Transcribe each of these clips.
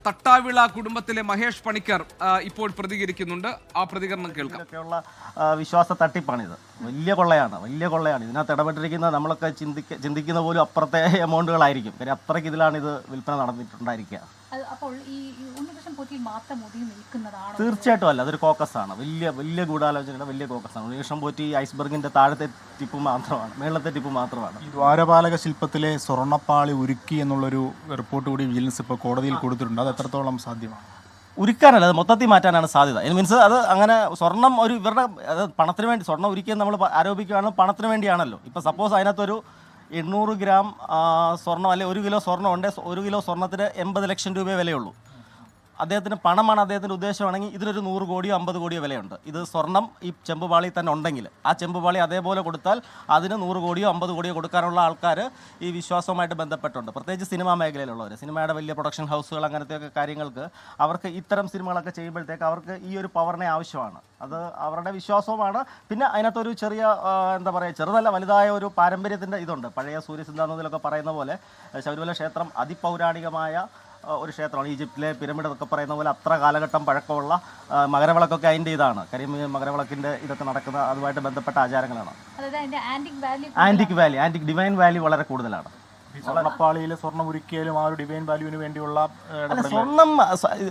തട്ടാവിള കുടുംബത്തിലെ മഹേഷ് പണിക്കർ ഇപ്പോൾ പ്രതികരിക്കുന്നുണ്ട്. ആ പ്രതികരണം കേൾക്കാം. വിശ്വാസ തട്ടിപ്പാണിത്. വലിയ കൊള്ളയാണ്. ഇതിനകത്ത് ഇടപെട്ടിരിക്കുന്നത് നമ്മളൊക്കെ ചിന്തിക്കുന്ന പോലും അപ്പുറത്തെ എമൗണ്ടുകളായിരിക്കും. കാര്യം അത്രയ്ക്ക് ഇതിലാണ് ഇത് വിൽപ്പന നടന്നിട്ടുണ്ടായിരിക്കുക. തീർച്ചയായിട്ടും അല്ല, അതൊരു കോക്കസാണ്. വലിയ ഗൂഢാലോചനയുടെ വലിയ കോക്കസാണ്. ഉണ്ണികൃഷ്ണൻ പോറ്റി ഐസ്ബർഗിന്റെ താഴത്തെ ടിപ്പ് മാത്രമാണ്, മേളത്തെ ടിപ്പ് മാത്രമാണ്. ഈ ദ്വാരപാലക ശില്പത്തിലെ സ്വർണ്ണപ്പാളി ഉരുക്കി എന്നുള്ളൊരു റിപ്പോർട്ട് കൂടി വിജിലൻസ് ഇപ്പോൾ കോടതിയിൽ കൊടുത്തിട്ടുണ്ട്. അത് എത്രത്തോളം സാധ്യമാണ്? ഉരുക്കാനല്ല, അത് മൊത്തത്തിൽ മാറ്റാനാണ് സാധ്യത. മീൻസ് അത് അങ്ങനെ സ്വർണം ഒരു ഇവരുടെ പണത്തിന് വേണ്ടി സ്വർണ്ണം ഉരുക്കിയെന്ന് നമ്മൾ ആരോപിക്കുകയാണ്. പണത്തിന് വേണ്ടിയാണല്ലോ. ഇപ്പോൾ സപ്പോസ് അതിനകത്തൊരു 800 ഗ്രാം സ്വർണ്ണം അല്ലെ 1 കിലോ സ്വർണ്ണം ഉണ്ട്. 1 കിലോ സ്വർണ്ണത്തിന് 80 ലക്ഷം രൂപയെ വിലയുള്ളൂ. അദ്ദേഹത്തിന് പണമാണ് അദ്ദേഹത്തിൻ്റെ ഉദ്ദേശമാണെങ്കിൽ ഇതിനൊരു 100 കോടിയോ 50 കോടിയോ വിലയുണ്ട്. ഇത് സ്വർണം ഈ ചെമ്പുപാളി തന്നെ ഉണ്ടെങ്കിൽ ആ ചെമ്പുപാളി അതേപോലെ കൊടുത്താൽ അതിന് 100 കോടിയോ 50 കോടിയോ കൊടുക്കാനുള്ള ആൾക്കാർ ഈ വിശ്വാസവുമായിട്ട് ബന്ധപ്പെട്ടുണ്ട്. പ്രത്യേകിച്ച് സിനിമാ മേഖലയിലുള്ളവർ, സിനിമയുടെ വലിയ പ്രൊഡക്ഷൻ ഹൗസുകൾ, അങ്ങനത്തെയൊക്കെ കാര്യങ്ങൾക്ക് അവർക്ക് ഇത്തരം സിനിമകളൊക്കെ ചെയ്യുമ്പോഴത്തേക്ക് അവർക്ക് ഈ ഒരു പവറിനെ ആവശ്യമാണ്. അത് അവരുടെ വിശ്വാസവുമാണ്. പിന്നെ അതിനകത്തൊരു ചെറിയ എന്താ പറയുക, ചെറുതല്ല വലുതായ ഒരു പാരമ്പര്യത്തിൻ്റെ ഇതുണ്ട്. പഴയ സൂര്യസിദ്ധാന്തത്തിലൊക്കെ പറയുന്ന പോലെ ശബരിമല ക്ഷേത്രം അതിപൗരാണികമായ ഒരു ക്ഷേത്രമാണ്. ഈജിപ്തിലെ പിരമിഡ് എന്നൊക്കെ പറയുന്ന പോലെ അത്ര കാലഘട്ടം പഴക്കമുള്ള മകരവിളക്കൊക്കെ അതിൻ്റെ ഇതാണ്. കാര്യം മകരവിളക്കിൻ്റെ ഇതൊക്കെ നടക്കുന്ന അതുമായിട്ട് ബന്ധപ്പെട്ട ആചാരങ്ങളാണ്. ആൻറ്റിക് ഡിവൈൻ വാല്യൂ വളരെ കൂടുതലാണ്. സ്വർണ്ണപ്പാളിയിൽ സ്വർണ്ണം ഉരുക്കിയാലും ആ ഒരു ഡിവൈൻ വാല്യൂവിന് വേണ്ടിയുള്ള സ്വർണ്ണം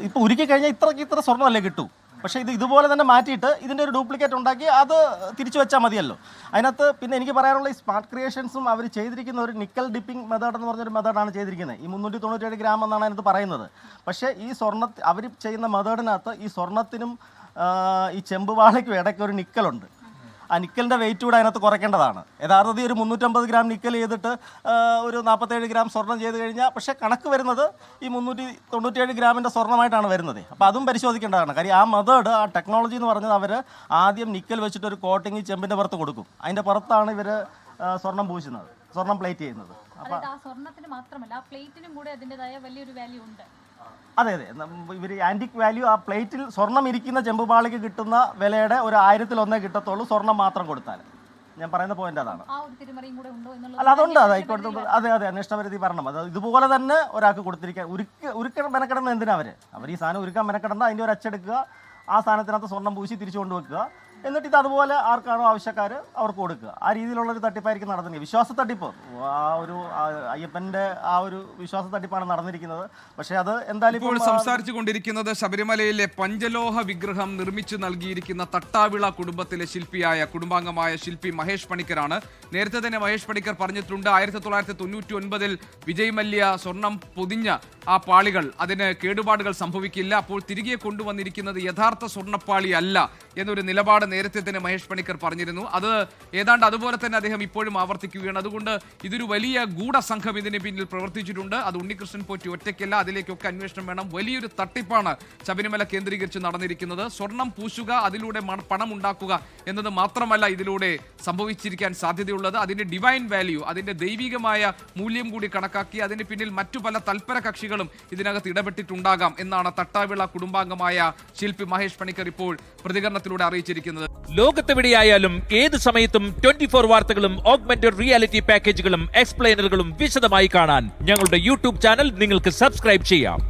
ഇപ്പോൾ ഉരുക്കി കഴിഞ്ഞാൽ ഇത്ര സ്വർണ്ണമല്ലേ കിട്ടൂ. പക്ഷേ ഇതുപോലെ തന്നെ മാറ്റിയിട്ട് ഇതിൻ്റെ ഒരു ഡ്യൂപ്ലിക്കേറ്റ് ഉണ്ടാക്കി അത് തിരിച്ചു വെച്ചാൽ മതിയല്ലോ. അതിനകത്ത് പിന്നെ എനിക്ക് പറയാനുള്ള ഈ സ്മാർട്ട് ക്രിയേഷൻസും അവർ ചെയ്തിരിക്കുന്ന ഒരു നിക്കൽ ഡിപ്പിംഗ് മെത്തേഡ് എന്ന് പറഞ്ഞൊരു മെത്തേഡാണ് ചെയ്തിരിക്കുന്നത്. ഈ 397 ഗ്രാം എന്നാണ് അതിനകത്ത് പറയുന്നത്. പക്ഷേ ഈ അവർ ചെയ്യുന്ന മെത്തേഡിനകത്ത് ഈ സ്വർണ്ണത്തിനും ഈ ചെമ്പുവാളയ്ക്കും ഇടയ്ക്ക് ഒരു നിക്കലുണ്ട്. ആ നിക്കലിൻ്റെ വെയിറ്റ് കൂടെ അതിനകത്ത് കുറയ്ക്കേണ്ടതാണ്. യഥാർത്ഥത്തിൽ ഒരു 350 ഗ്രാം നിക്കൽ ചെയ്തിട്ട് ഒരു 47 ഗ്രാം സ്വർണ്ണം ചെയ്ത് കഴിഞ്ഞാൽ പക്ഷേ കണക്ക് വരുന്നത് ഈ 397 ഗ്രാമിൻ്റെ സ്വർണ്ണമായിട്ടാണ് വരുന്നത്. അപ്പോൾ അതും പരിശോധിക്കേണ്ടതാണ്. കാര്യം ആ മെത്തേഡ്, ആ ടെക്നോളജി എന്ന് പറഞ്ഞത് അവർ ആദ്യം നിക്കൽ വെച്ചിട്ട് ഒരു കോട്ടിങ് ചെമ്പിൻ്റെ പുറത്ത് കൊടുക്കും. അതിൻ്റെ പുറത്താണ് ഇവർ സ്വർണ്ണം പൂശുന്നത്, സ്വർണ്ണം പ്ലേറ്റ് ചെയ്യുന്നത്. അപ്പോൾ സ്വർണ്ണത്തിന് മാത്രമല്ല പ്ലേറ്റിനും കൂടെ അതിൻ്റെതായ വലിയൊരു വാല്യൂ ഉണ്ട്. അതെ, ഇവർ ആൻറ്റിക് വാല്യൂ ആ പ്ലേറ്റിൽ സ്വർണ്ണം ഇരിക്കുന്ന ചെമ്പുപാളിക്ക് കിട്ടുന്ന വിലയുടെ ഒരു 1000-1 കിട്ടത്തുള്ളൂ സ്വർണ്ണം മാത്രം കൊടുത്താൽ. ഞാൻ പറയുന്ന പോയിന്റ് അതാണ്. അല്ല, അതുണ്ട്. അതായിക്കോട്ടെ. അതെ, അന്വേഷണപരിധി പറയണം. അത് ഇതുപോലെ തന്നെ ഒരാൾക്ക് കൊടുത്തിരിക്കാൻ ഉരുക്കാൻ മെനക്കെടുന്ന എന്തിനാ അവർ ഈ സാധനം ഉരുക്കാൻ മെനക്കെടണ്ട. അതിൻ്റെ ഒരു അച്ചെടുക്കുക, ആ സാധനത്തിനകത്ത് സ്വർണ്ണം പൂശി തിരിച്ചു കൊണ്ടുവെക്കുക, എന്നിട്ട് ഇത് അതുപോലെ ആർക്കാണോ ആവശ്യക്കാർ അവർക്ക് കൊടുക്കുക. ആ രീതിയിലുള്ളൊരു തട്ടിപ്പായിരിക്കും നടന്നിരിക്കുന്നത്. വിശ്വാസ തട്ടിപ്പ്, അയ്യപ്പൻ്റെ ആ ഒരു വിശ്വാസ തട്ടിപ്പാണ് നടന്നിരിക്കുന്നത്. പക്ഷേ അത് എന്തായാലും ഇപ്പോൾ സംസാരിച്ചു കൊണ്ടിരിക്കുന്നത് ശബരിമലയിലെ പഞ്ചലോഹ വിഗ്രഹം നിർമ്മിച്ചു നൽകിയിരിക്കുന്ന തട്ടാവിള കുടുംബത്തിലെ കുടുംബാംഗമായ ശില്പി മഹേഷ് പണിക്കരാണ്. നേരത്തെ തന്നെ മഹേഷ് പണിക്കർ പറഞ്ഞിട്ടുണ്ട് 1999 വിജയ് മല്യ സ്വർണം പൊതിഞ്ഞ ആ പാളികൾ, അതിന് കേടുപാടുകൾ സംഭവിക്കില്ല. അപ്പോൾ തിരികെ കൊണ്ടുവന്നിരിക്കുന്നത് യഥാർത്ഥ സ്വർണ്ണപ്പാളി അല്ല എന്നൊരു നിലപാട് നേരത്തെ തന്നെ മഹേഷ് പണിക്കർ പറഞ്ഞിരുന്നു. അത് ഏതാണ്ട് അതുപോലെ തന്നെ അദ്ദേഹം ഇപ്പോഴും ആവർത്തിക്കുകയാണ്. അതുകൊണ്ട് ഇതൊരു വലിയ ഗൂഢസംഘം ഇതിന് പിന്നിൽ പ്രവർത്തിച്ചിട്ടുണ്ട്. അത് ഉണ്ണികൃഷ്ണൻ പോറ്റി ഒറ്റയ്ക്കല്ല, അതിലേക്കൊക്കെ അന്വേഷണം വേണം. വലിയൊരു തട്ടിപ്പാണ് ശബരിമല കേന്ദ്രീകരിച്ച് നടന്നിരിക്കുന്നത്. സ്വർണം പൂശുക, അതിലൂടെ പണം ഉണ്ടാക്കുക എന്നത് മാത്രമല്ല ഇതിലൂടെ സംഭവിച്ചിരിക്കാൻ സാധ്യതയുള്ളത്. അതിന്റെ ഡിവൈൻ വാല്യൂ, അതിന്റെ ദൈവികമായ മൂല്യം കൂടി കണക്കാക്കി അതിന് പിന്നിൽ മറ്റു പല തൽപര കക്ഷികളും ഇതിനകത്ത് ഇടപെട്ടിട്ടുണ്ടാകാം എന്നാണ് തട്ടാവിള കുടുംബാംഗമായ ശില്പി മഹേഷ് പണിക്കർ ഇപ്പോൾ പ്രതികരണത്തിലൂടെ അറിയിച്ചിരിക്കുന്നത്. ലോകത്തെവിടെയായാലും ഏത് സമയത്തും 24 വാർത്തകളും ഓഗ്മെന്റഡ് റിയാലിറ്റി പാക്കേജുകളും എക്സ്പ്ലെയിനറുകളും വിശദമായി കാണാൻ ഞങ്ങളുടെ യൂട്യൂബ് ചാനൽ നിങ്ങൾക്ക് സബ്സ്ക്രൈബ് ചെയ്യാം.